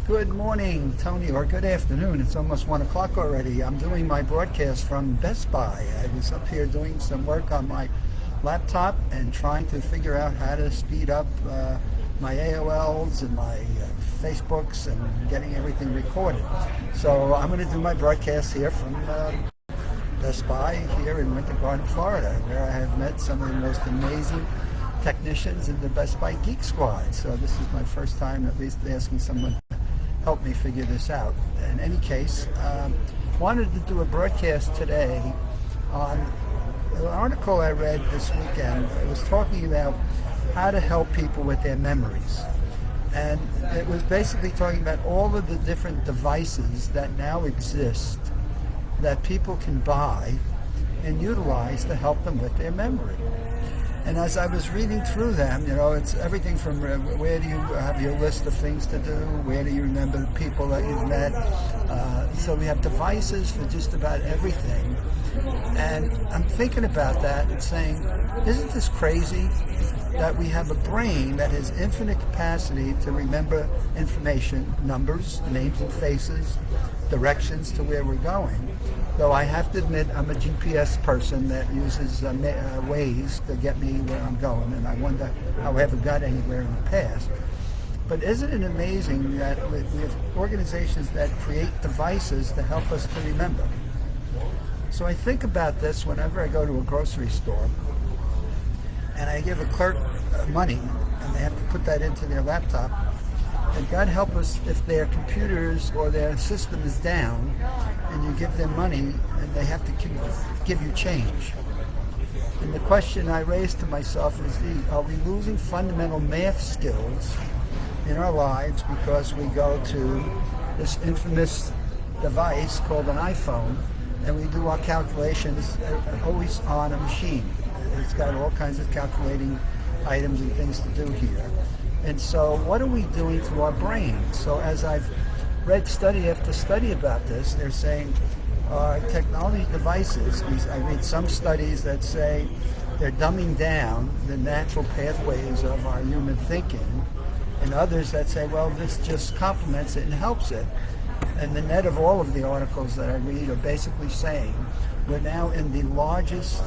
Good morning, Tony, or good afternoon. It's almost 1 o'clock already. I'm doing my broadcast from Best Buy. I was up here doing some work on my laptop and trying to figure out how to speed up my AOLs and my Facebooks and getting everything recorded. So I'm going to do my broadcast here from Best Buy here in Winter Garden, Florida, where I have met some of the most amazing technicians in the Best Buy Geek Squad. So this is my first time at least asking someone help me figure this out. In any case, wanted to do a broadcast today on an article I read this weekend. It was talking about how to help people with their memories. And it was basically talking about all of the different devices that now exist that people can buy and utilize to help them with their memory. And as I was reading through them, it's everything from where do you have your list of things to do, where do you remember the people that you've met. So we have devices for just about everything. And I'm thinking about that and saying, isn't this crazy that we have a brain that has infinite capacity to remember information, numbers, names and faces, directions to where we're going? Though I have to admit, I'm a GPS person that uses Waze to get me where I'm going, and I wonder how I ever got anywhere in the past. But isn't it amazing that we have organizations that create devices to help us to remember? So I think about this whenever I go to a grocery store, and I give a clerk money, and they have to put that into their laptop. And God help us if their computers or their system is down and you give them money and they have to give you change. And the question I raised to myself is, are we losing fundamental math skills in our lives because we go to this infamous device called an iPhone and we do our calculations always on a machine? It's got all kinds of calculating items and things to do here. And so what are we doing to our brains? So as I've read study after study about this, they're saying our technology devices, I read some studies that say they're dumbing down the natural pathways of our human thinking, and others that say, well, this just complements it and helps it. And the net of all of the articles that I read are basically saying we're now in the largest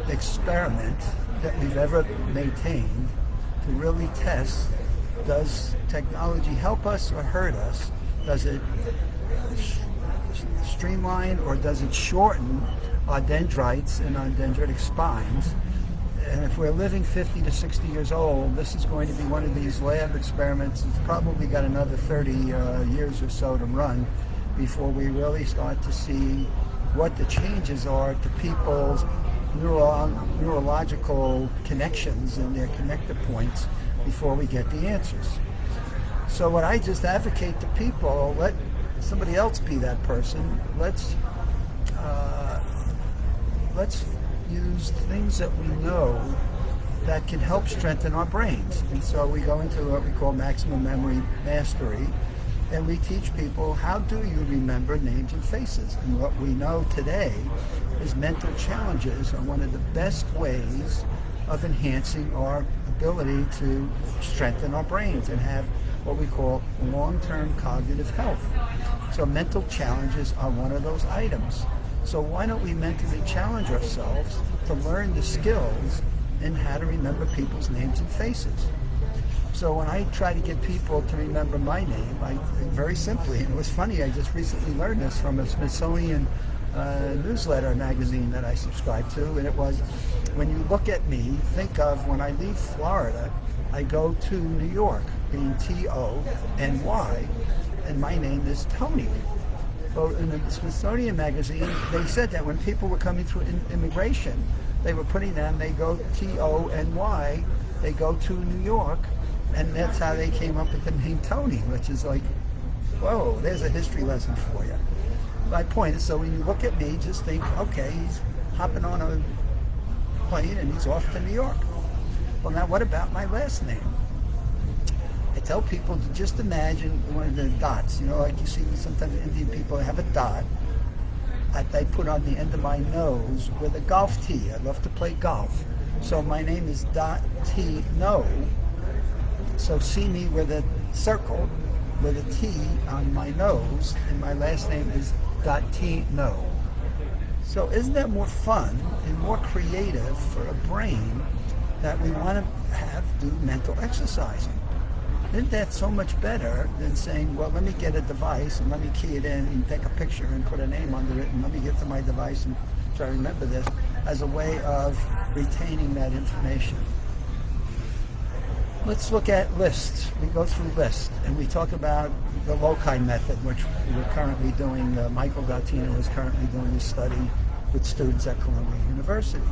experiment that we've ever maintained to really test, does technology help us or hurt us? Does it streamline or does it shorten our dendrites and our dendritic spines? And if we're living 50 to 60 years old, this is going to be one of these lab experiments. It's probably got another 30 years or so to run before we really start to see what the changes are to people's neurological connections and their connector points before we get the answers. So what I just advocate to people, let somebody else be that person. Let's use things that we know that can help strengthen our brains. And so we go into what we call maximum memory mastery, and we teach people, how do you remember names and faces? And what we know today is mental challenges are one of the best ways of enhancing our ability to strengthen our brains and have what we call long-term cognitive health. So mental challenges are one of those items. So why don't we mentally challenge ourselves to learn the skills in how to remember people's names and faces? So when I try to get people to remember my name, very simply, and it was funny, I just recently learned this from a Smithsonian newsletter magazine that I subscribe to, and it was, when you look at me, think of when I leave Florida, I go to New York, being T-O-N-Y, and my name is Tony. Well, in the Smithsonian magazine, they said that when people were coming through immigration, they were putting down, they go T-O-N-Y, they go to New York, and that's how they came up with the name Tony, which is like, whoa, there's a history lesson for you. My point is, so when you look at me, just think, okay, he's hopping on a plane and he's off to New York. Well, now what about my last name? I tell people to just imagine one of the dots, like you see sometimes Indian people have a dot that I put on the end of my nose with a golf tee. I love to play golf. So my name is Dot T No. So see me with a circle with a T on my nose, and my last name is .T-No. So isn't that more fun and more creative for a brain that we want to have do mental exercising? Isn't that so much better than saying, well, let me get a device and let me key it in and take a picture and put a name under it and let me get to my device and try to remember this, as a way of retaining that information. Let's look at lists. We go through lists and we talk about the loci method, which we're currently doing. Michael Gattino is currently doing a study with students at Columbia University.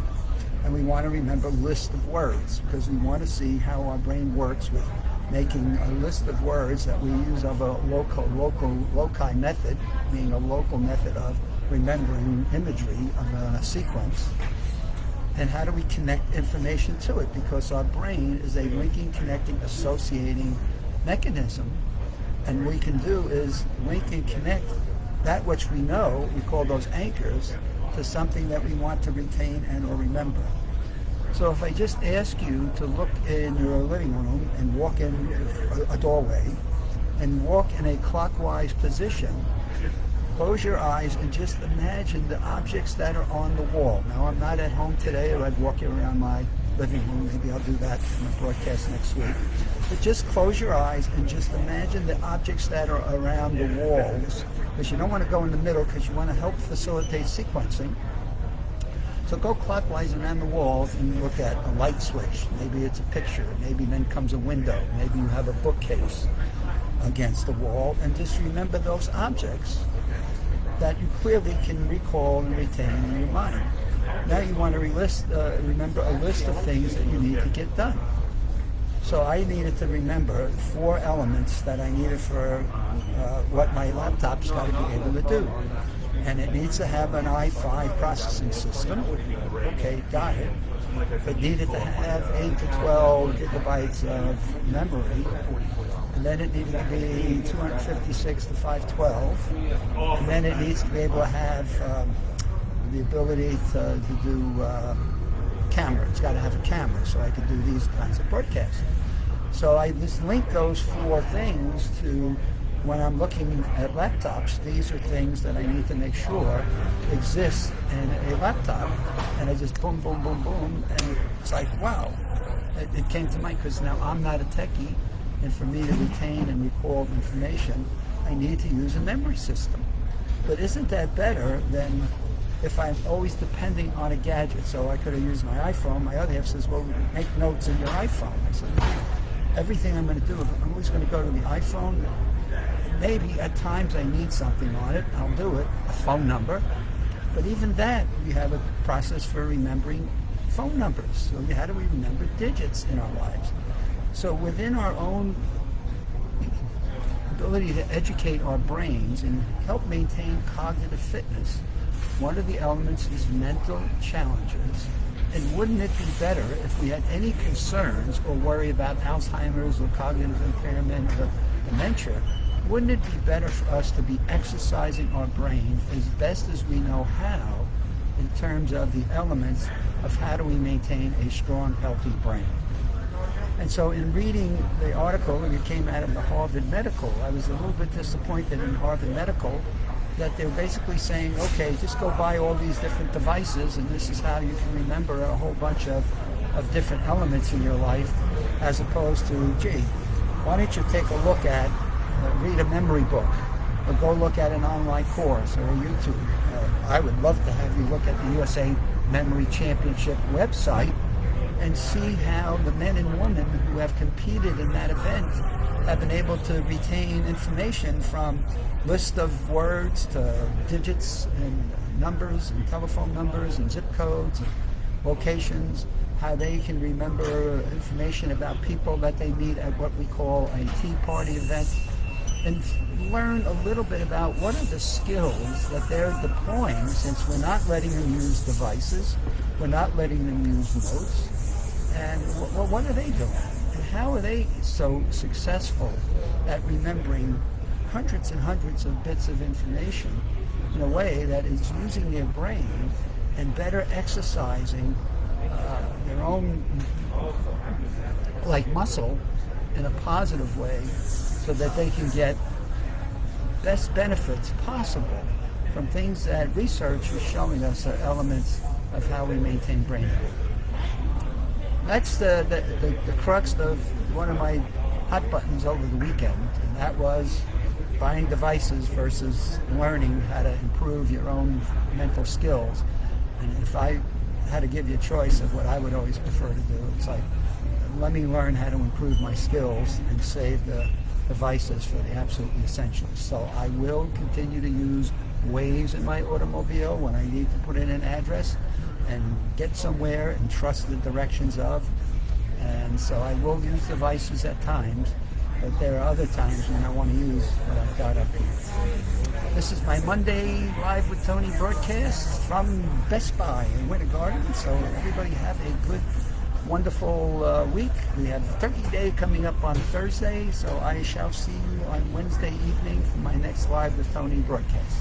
And we want to remember lists of words because we want to see how our brain works with making a list of words that we use of a loci method, being a local method of remembering imagery of a sequence. And how do we connect information to it? Because our brain is a linking, connecting, associating mechanism. And what we can do is link and connect that which we know, we call those anchors, to something that we want to retain and or remember. So if I just ask you to look in your living room and walk in a doorway and walk in a clockwise position, close your eyes and just imagine the objects that are on the wall. Now, I'm not at home today, or I'd walk around my living room. Maybe I'll do that in the broadcast next week. But just close your eyes and just imagine the objects that are around the walls, because you don't want to go in the middle because you want to help facilitate sequencing. So go clockwise around the walls and look at a light switch. Maybe it's a picture. Maybe then comes a window. Maybe you have a bookcase against the wall. And just remember those objects that you clearly can recall and retain in your mind. Now you want to remember a list of things that you need to get done. So I needed to remember 4 elements that I needed for what my laptop's got to be able to do. And it needs to have an i5 processing system. Okay, got it. It needed to have 8 to 12 gigabytes of memory. And then it needed to be 256 to 512. And then it needs to be able to have the ability to do camera. It's got to have a camera so I could do these kinds of broadcasts. So I just linked those 4 things to when I'm looking at laptops. These are things that I need to make sure exist in a laptop. And I just boom, boom, boom, boom. And it's like, wow, it came to mind because now I'm not a techie. And for me to retain and recall information, I need to use a memory system. But isn't that better than if I'm always depending on a gadget? So I could have used my iPhone. My other half says, well, make notes in your iPhone. I said, everything I'm going to do, if I'm always going to go to the iPhone, maybe at times I need something on it, I'll do it, a phone number. But even that, we have a process for remembering phone numbers. So how do we remember digits in our lives? So within our own ability to educate our brains and help maintain cognitive fitness, one of the elements is mental challenges. And wouldn't it be better if we had any concerns or worry about Alzheimer's or cognitive impairment or dementia? Wouldn't it be better for us to be exercising our brain as best as we know how in terms of the elements of how do we maintain a strong, healthy brain? And so in reading the article, and it came out of the Harvard Medical, I was a little bit disappointed in Harvard Medical that they're basically saying, okay, just go buy all these different devices and this is how you can remember a whole bunch of different elements in your life, as opposed to, gee, why don't you take a look at, read a memory book, or go look at an online course or a YouTube. I would love to have you look at the USA Memory Championship website and see how the men and women who have competed in that event have been able to retain information from list of words to digits and numbers and telephone numbers and zip codes and locations, how they can remember information about people that they meet at what we call a tea party event, and learn a little bit about what are the skills that they're deploying, since we're not letting them use devices, we're not letting them use notes, and what are they doing? And how are they so successful at remembering hundreds and hundreds of bits of information in a way that is using their brain and better exercising their own muscle in a positive way so that they can get best benefits possible from things that research is showing us are elements of how we maintain brain health. That's the crux of one of my hot buttons over the weekend, and that was buying devices versus learning how to improve your own mental skills. And if I had to give you a choice of what I would always prefer to do, it's like, let me learn how to improve my skills and save the devices for the absolutely essentials. So I will continue to use Waze in my automobile when I need to put in an address and get somewhere and trust the directions of. And so I will use devices at times, but there are other times when I want to use what I've got up here. This is my Monday Live with Tony broadcast from Best Buy in Winter Garden. So everybody have a good, wonderful week. We have Turkey Day coming up on Thursday, so I shall see you on Wednesday evening for my next Live with Tony broadcast.